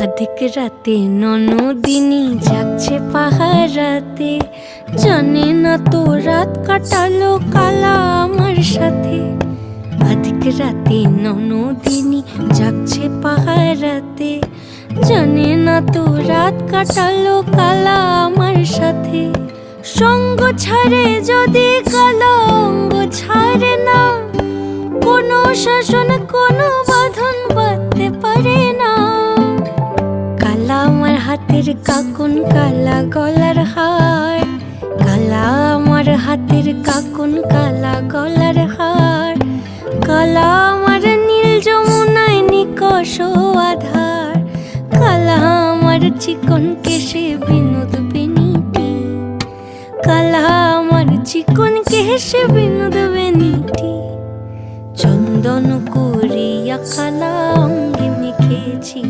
অধিক রাতে ননদিনী জাগছে পাহারাতে, জানে না তো রাত কাটালো কালা আমার সাথে। অধিক রাতে ননদিনী জাগছে পাহারাতে, জানে না তো রাত কাটালো কালা আমার সাথে। সঙ্গ ছাড়ে যদি কালা অঙ্গ ছাড়ে না, কোনো শাসন কোনো বাঁধন বাঁধতে পারে না। কালা আমার হাতের কাকুন কালা গলার হার, কালা আমার হাতের কাকুন কালা গলার হার। কালা আমার নীল যমুনায় নিকষ আধার, কালা আমার চিকন কেশে বিনোদ বেনিটি, কালা আমার চিকন কেশে বিনোদ বেনিটি। চন্দন করিয়া কালা অঙ্গে মেখেছি।